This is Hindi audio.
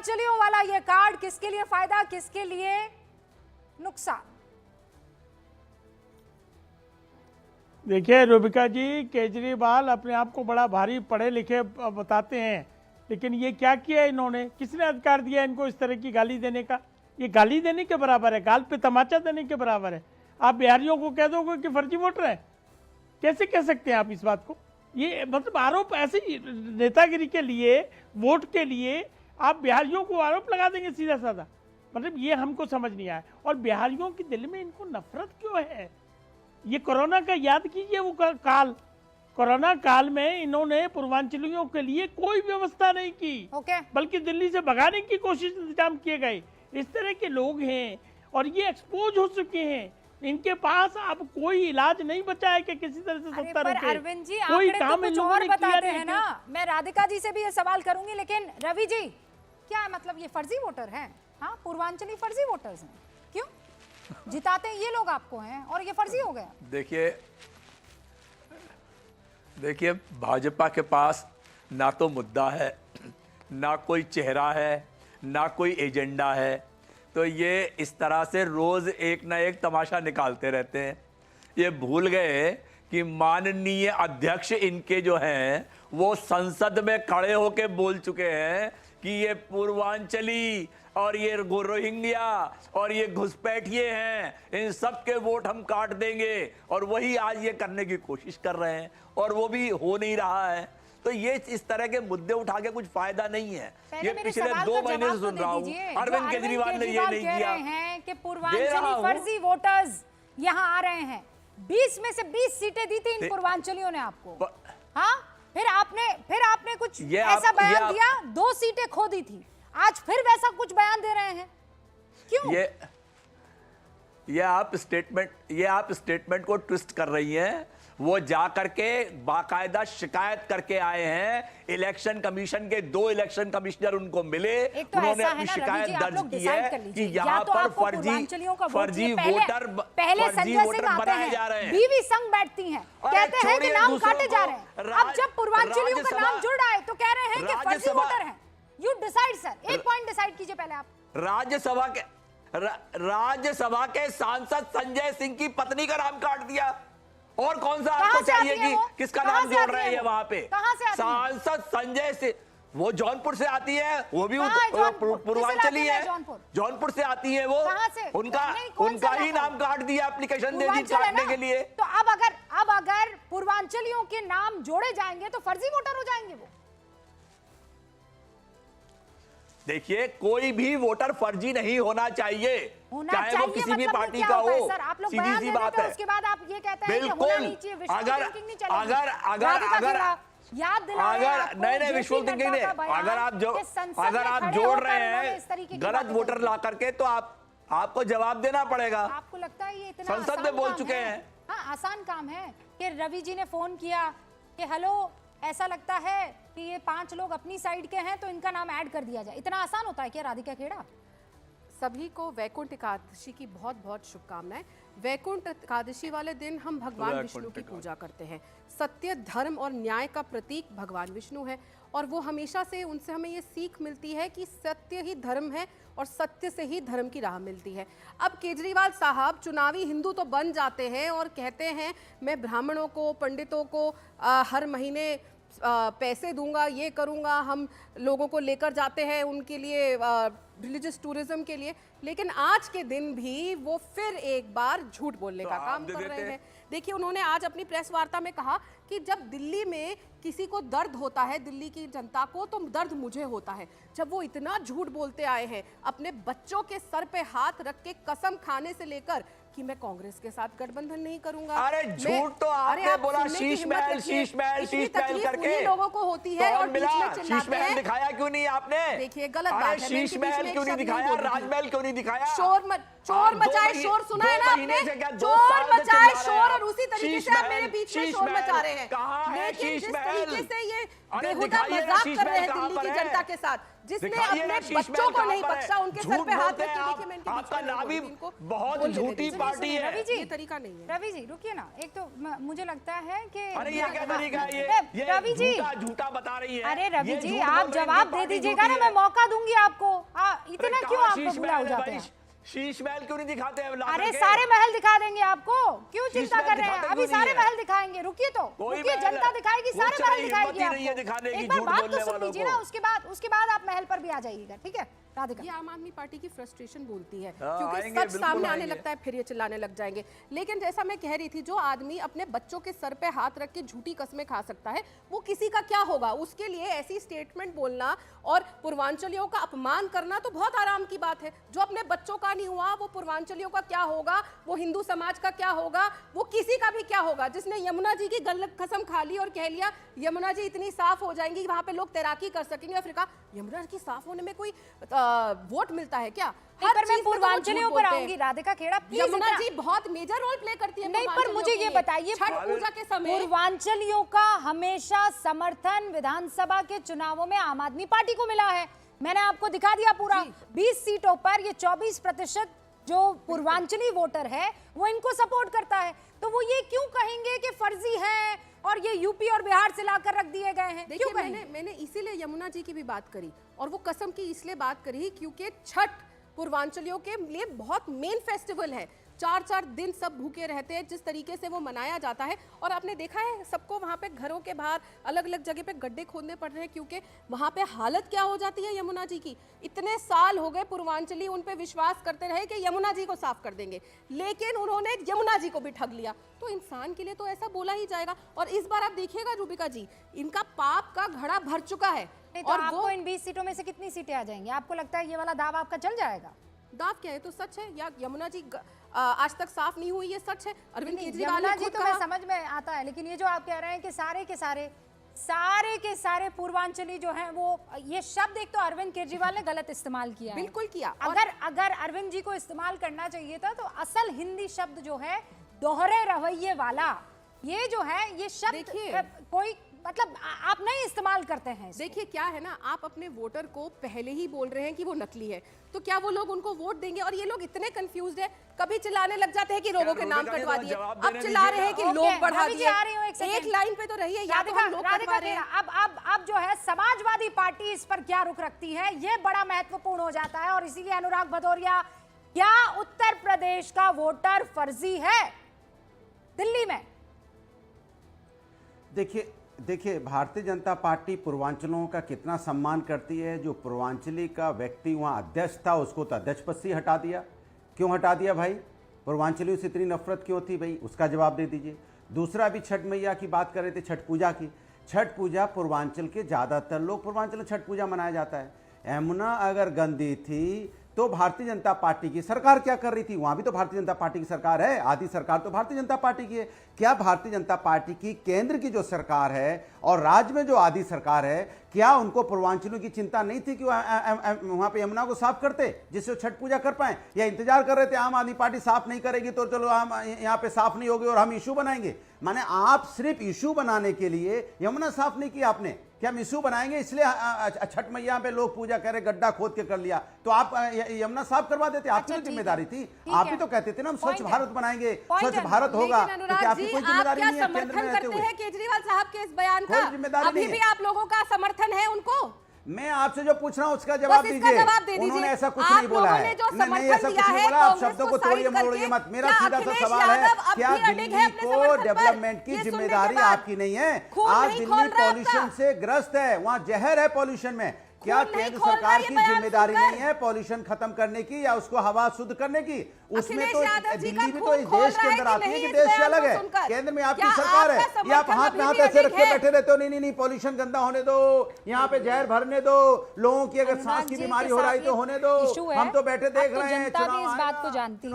पूर्वांचलियों वाला ये कार्ड किसके लिए फायदा, किसके लिए नुकसान? देखिए रूबिका जी, केजरीवाल अपने आप को बड़ा भारी पढ़े लिखे बताते हैं, लेकिन ये क्या किया इन्होंने? किसने अधिकार दिया इनको इस तरह की गाली देने का? ये गाली देने के बराबर है, गाल पे तमाचा देने के बराबर है। आप बिहारियों को कह दोगे कि फर्जी वोटर है? कैसे कह सकते हैं आप इस बात को? ये मतलब आरोप ऐसे नेतागिरी के लिए, वोट के लिए आप बिहारियों को आरोप लगा देंगे सीधा साधा? मतलब ये हमको समझ नहीं आया। और बिहारियों के दिल में इनको नफरत क्यों है? ये कोरोना का याद कीजिए, वो काल, कोरोना काल में इन्होंने पूर्वांचलियों के लिए कोई व्यवस्था नहीं की, बल्कि दिल्ली से भगाने की कोशिश, इंतजाम किए गए। इस तरह के लोग हैं और ये एक्सपोज हो चुके हैं। इनके पास अब कोई इलाज नहीं बचा है कि किसी तरह से सत्ता रुके। अरविंद जी, कोई आंकड़े काम तो कुछ और बताते हैं ना। मैं राधिका जी से भी ये सवाल करूंगी, लेकिन रवि जी, क्या है मतलब ये फर्जी वोटर हैं? हाँ, पूर्वांचली फर्जी वोटर्स हैं। क्यों जिताते ये लोग आपको हैं और ये फर्जी हो गया? देखिए भाजपा के पास ना तो मुद्दा है, ना कोई चेहरा है, ना कोई एजेंडा है, तो ये इस तरह से रोज एक ना एक तमाशा निकालते रहते हैं। ये भूल गए कि माननीय अध्यक्ष इनके जो हैं वो संसद में खड़े होकर बोल चुके हैं कि ये पूर्वांचली और ये रोहिंग्या और ये घुसपैठिए हैं, इन सब के वोट हम काट देंगे। और वही आज ये करने की कोशिश कर रहे हैं और वो भी हो नहीं रहा है। तो ये इस तरह के मुद्दे उठा के कुछ फायदा नहीं है। ये पिछले 2 महीने से सुन रहा हूँ, अरविंद केजरीवाल ने ये नहीं किया है कि पूर्वांचली फर्जी वोटर्स यहाँ आ रहे हैं। 20 में से 20 सीटें दी थी इन पूर्वांचलियों ने आपको। हाँ, फिर आपने कुछ ऐसा बयान दिया, 2 सीटें खो दी थी। आज फिर वैसा कुछ बयान दे रहे हैं, क्यों? ये आप स्टेटमेंट को ट्विस्ट कर रही हैं। वो जा करके बाकायदा शिकायत करके आए हैं। इलेक्शन कमीशन के 2 इलेक्शन कमिश्नर उनको मिले, तो उन्होंने अपनी शिकायत दर्ज की है कि यहाँ पर फर्जी वोटर बनाए जा रहे हैं। बीवी संग बैठती हैं, कहते हैं कि नाम काटे जा रहे हैं। अब जब पूर्वांचलियों का नाम जुड़ रहा है तो कह रहे हैं कि फर्जी वोटर हैं। यू डिसाइड सर, एक पॉइंट डिसाइड कीजिए पहले आप। राज्यसभा के सांसद संजय सिंह की पत्नी का नाम काट दिया। और कौन सा आपको चाहिए कि किसका नाम जोड़ रहे हैं वहां पे? सांसद संजय सिंह, वो जौनपुर से आती है, वो भी पूर्वांचली है, जौनपुर से आती है वो। उनका ही नाम काट दिया, एप्लीकेशन दे दी काटने के लिए। तो अब अगर पूर्वांचलियों के नाम जोड़े जाएंगे तो फर्जी वोटर हो जाएंगे वो। देखिए, कोई भी वोटर फर्जी नहीं होना चाहिए, चाहे वो किसी भी पार्टी का हो। सीधी सी बात है। उसके बाद आप ये कहते हैं बिल्कुल, अगर नहीं विजुअल थिंकिंग नहीं, अगर आप जोड़ रहे हैं गलत वोटर ला करके, तो आपको जवाब देना पड़ेगा। आपको लगता है ये इतना संसद में बोल चुके हैं? हाँ, आसान काम है कि रवि जी ने फोन किया कि हेलो, ऐसा लगता है कि ये 5 लोग अपनी साइड के हैं तो इनका नाम ऐड कर दिया जाए। इतना आसान होता है क्या राधिका खेड़ा? सभी को वैकुंठ एकादशी की बहुत बहुत शुभकामनाएं। वैकुंठ एकादशी वाले दिन हम भगवान विष्णु की पूजा करते हैं। सत्य, धर्म और न्याय का प्रतीक भगवान विष्णु है और वो हमेशा से उनसे हमें ये सीख मिलती है कि सत्य ही धर्म है और सत्य से ही धर्म की राह मिलती है। अब केजरीवाल साहब चुनावी हिंदू तो बन जाते हैं और कहते हैं मैं ब्राह्मणों को, पंडितों को हर महीने पैसे दूंगा, ये करूंगा, हम लोगों को लेकर जाते हैं उनके लिए रिलीजियस टूरिज्म के लिए। लेकिन आज के दिन भी वो फिर एक बार झूठ बोलने का काम कर रहे हैं। देखिए, उन्होंने आज अपनी प्रेस वार्ता में कहा कि जब दिल्ली में किसी को दर्द होता है, दिल्ली की जनता को, तो दर्द मुझे होता है। जब वो इतना झूठ बोलते आए हैं, अपने बच्चों के सर पे हाथ रख के कसम खाने से लेकर कि मैं कांग्रेस के साथ गठबंधन नहीं करूंगा। अरे झूठ तो आपने बोला, शीश महल करके लोगों को होती है और शीश महल दिखाया क्यों नहीं आपने? देखिए, गलत बात है। शीश महल क्यों नहीं दिखाया? राजमहल क्यों नहीं दिखाया? चोर मचाए शोर, सुना है ना आपने? चोर मचाए शोर, और उसी तरीके से आप मेरे बीच में शोर मचा रहे हैं। लेकिन जिस तरीके से ये बेहुदा मजाक कर रहे हैं दिल्ली की जनता के साथ, जिसने अपने बच्चों को नहीं बख्शा, उनके सर पे हाथ रख के, देखिए मैं आपका नाभी बहुत झूठी पार्टी है। रवि जी, ये तरीका नहीं है। रवि जी रुकिए ना, एक तो मुझे लगता है कि अरे ये क्या तरीका है? ये रवि जी झूठा बता रही है। अरे रवि जी, आप जवाब दे दीजिएगा ना, मैं मौका दूंगी आपको। बात पर शीश भूला हो महल है जाते भाई, हैं। शीश महल क्यों नहीं दिखाते हैं ला अरे करके? सारे महल दिखा देंगे आपको, क्यों शीश चिंता महल कर रहे हैं? दिखाते अभी क्यों सारे नहीं है? महल दिखाएंगे, रुकिए तो, कोई रुकिए, महल जनता है। दिखाएगी, वो सारे चाहे महल हिम्मत दिखाएगी ही नहीं है आपको। दिखाने की एक बार झूठ बात तो बोलने सुन वालों लीजिए को। ना, उसके बाद आप महल पर भी आ जाइएगा, ठीक है राधिका? ये आम आदमी पार्टी की फ्रस्ट्रेशन बोलती है, हाँ, क्योंकि आएंगे, सच बिल्कुल सामने आने आएंगे। लगता है फिर ये चिल्लाने लग जाएंगे। लेकिन जैसा मैं कह रही थी, जो आदमी अपने बच्चों के सर पे हाथ रख के झूठी कस्में खा सकता है, वो किसी का क्या होगा? उसके लिए ऐसी स्टेटमेंट बोलना और पूर्वांचलियों का अपमान करना तो बहुत आराम की बात है। जो अपने बच्चों का नहीं हुआ, वो पूर्वांचलियों का क्या होगा, वो हिंदू समाज का क्या होगा, वो किसी का भी क्या होगा। जिसने यमुना जी की गलत कसम खा ली और कह लिया यमुना जी इतनी साफ हो जाएंगी, वहां पे लोग तैराकी कर सकेंगे, और फिर कहा यमुना जी साफ होने में कोई वोट मिलता है क्या? नहीं, पर मैं पूर्वांचलियों पर आऊंगी राधिका खेड़ा, प्लीज। यमुना जी बहुत मेजर रोल प्ले करती है। नहीं, पर मुझे ये बताइए, छठ पूजा के समय पूर्वांचलियों का हमेशा समर्थन विधानसभा के चुनावों में आम आदमी पार्टी को मिला है। मैंने आपको दिखा दिया पूरा, 20 सीटों पर ये 24% जो पूर्वांचली वोटर है वो इनको सपोर्ट करता है। तो वो ये क्यों कहेंगे कि फर्जी है और ये यूपी और बिहार से लाकर रख दिए गए हैं? देखिए, मैंने इसीलिए यमुना जी की भी बात करी, और वो कसम की इसलिए बात करी क्योंकि छठ पूर्वांचलियों के लिए बहुत मेन फेस्टिवल है। 4-4 दिन सब भूखे रहते हैं, जिस तरीके से वो मनाया जाता है। और आपने देखा है सबको वहाँ पे घरों के बाहर अलग अलग जगह पे गड्ढे खोदने पड़ रहे हैं, क्योंकि वहाँ पे हालत क्या हो जाती है यमुना जी की। इतने साल हो गए पूर्वांचली उन पे विश्वास करते रहे कि यमुना जी को साफ कर देंगे, लेकिन उन्होंने यमुना जी को भी ठग लिया। तो इंसान के लिए तो ऐसा बोला ही जाएगा। और इस बार आप देखिएगा रूबिका जी, इनका पाप का घड़ा भर चुका है। तो और आपको इन 20 सीटों में से कितनी सीटें आ जाएंगी? आपको लगता है ये वाला दाव आपका चल जाएगा? दाव क्या है? तो सच है, या यमुना जी आज तक साफ नहीं हुई, ये सच है। अरविंद केजरीवाल यमुना ने जी खुद तो कहा। मैं समझ में आता है, लेकिन ये जो आप कह रहे हैं कि सारे के सारे पूर्वांचली जो हैं वो, ये शब्द एक तो अरविंद केजरीवाल ने गलत इस्तेमाल किया है। बिल्कुल किया। अगर अरविंद जी को इस्तेमाल करना चाहिए था तो असल हिंदी शब्द जो है दोहरे रवैये वाला, ये जो है ये शब्द देखिए, कोई मतलब आप नहीं इस्तेमाल करते हैं। देखिए क्या है ना, आप अपने वोटर को पहले ही बोल रहे हैं कि वो नकली है, तो क्या वो लोग उनको वोट देंगे? और ये लोग इतने कंफ्यूज है, कभी चिल्लाने लग जाते हैं कि लोगों के नाम कटवा दिए, अब चिल्ला रहे हैं कि लोग बढ़ा दिए। एक लाइन पे तो रहिए, या तो हम लोग कटवा रहे हैं। अब जो है समाजवादी पार्टी इस पर क्या रुख रखती है, ये बड़ा महत्वपूर्ण हो जाता है। और इसीलिए अनुराग भदौरिया, क्या उत्तर प्रदेश का वोटर फर्जी है दिल्ली में? देखिए भारतीय जनता पार्टी पूर्वांचलों का कितना सम्मान करती है। जो पूर्वांचली का व्यक्ति वहाँ अध्यक्ष था, उसको तो अध्यक्ष पद से हटा दिया। क्यों हटा दिया भाई? पूर्वांचलियों से इतनी नफरत क्यों थी भाई? उसका जवाब दे दीजिए। दूसरा भी छठ मैया की बात कर रहे थे, छठ पूजा की। छठ पूजा पूर्वांचल के ज़्यादातर लोग, पूर्वांचल में छठ पूजा मनाया जाता है। यमुना अगर गंदी थी तो भारतीय जनता पार्टी की सरकार क्या कर रही थी? वहां भी तो भारतीय जनता पार्टी की सरकार है, आधी सरकार तो भारतीय जनता पार्टी की है। क्या भारतीय जनता पार्टी की केंद्र की जो सरकार है और राज्य में जो आधी सरकार है, क्या उनको पूर्वांचलों की चिंता नहीं थी कि वहां पे यमुना को साफ करते, जिससे छठ पूजा कर पाए? या इंतजार कर रहे थे आम आदमी पार्टी साफ नहीं करेगी तो चलो हम यहाँ पे साफ नहीं होगी और हम इशू बनाएंगे? माने आप सिर्फ इशू बनाने के लिए यमुना साफ नहीं किया आपने, कि हम इशू बनाएंगे इसलिए छठ मैया पे लोग पूजा करे, गड्ढा खोद के कर लिया, तो आप यमुना साफ करवा देते। आपकी तो जिम्मेदारी थी। आप भी तो कहते थे ना हम स्वच्छ भारत बनाएंगे, स्वच्छ भारत होगा, तो क्या आपकी कोई जिम्मेदारी नहीं है? केंद्र में रहते हुए केजरीवाल साहब के इस बयान का जिम्मेदारी अभी भी आप लोगों का समर्थन है उनको? मैं आपसे जो पूछ रहा हूँ उसका जवाब दीजिए। उन्होंने ऐसा कुछ नहीं बोला है, नहीं ऐसा कुछ नहीं बोला। आप शब्दों को तोड़िए मरोड़िए मत। मेरा सीधा सा सवाल है, क्या दिल्ली को डेवलपमेंट की जिम्मेदारी आपकी नहीं है? आज दिल्ली पॉल्यूशन से ग्रस्त है, वहाँ जहर है पॉल्यूशन में। क्या केंद्र सरकार की जिम्मेदारी नहीं है पॉल्यूशन खत्म करने की या उसको हवा शुद्ध करने की? उसमें तो दिल्ली भी तो इस देश के अंदर आती है कि देश से अलग है। केंद्र में आपकी सरकार है, या आप हाथ में हाथ ऐसे रख के बैठे रहते हो? नहीं नहीं नहीं, पॉल्यूशन गंदा होने दो, यहाँ पे जहर भरने दो, लोगों की अगर सांस की बीमारी हो रही तो होने दो। हम तो बैठे देख रहे हैं। जनता भी इस बात को जानती है।